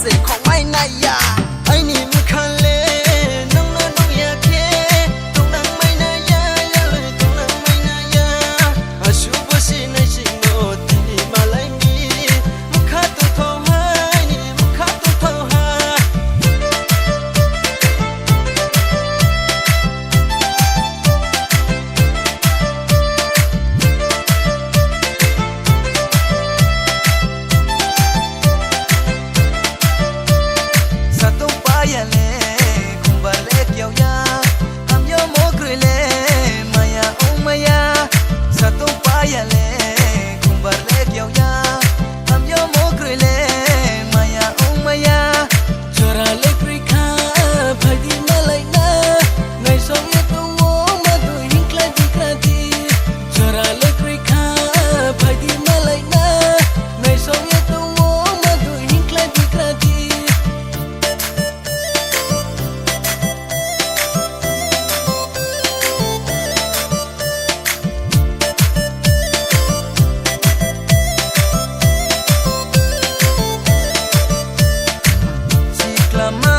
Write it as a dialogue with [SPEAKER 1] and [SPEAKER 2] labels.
[SPEAKER 1] se khong mai na ya ai ni mu khan le nong no nong ya ke tong nang mai na ya ya le tong nang mai na ya ashu bo si nai sing no ti ni ma lai mi mu kha tu tho hai ni mu kha tu tho ha Clama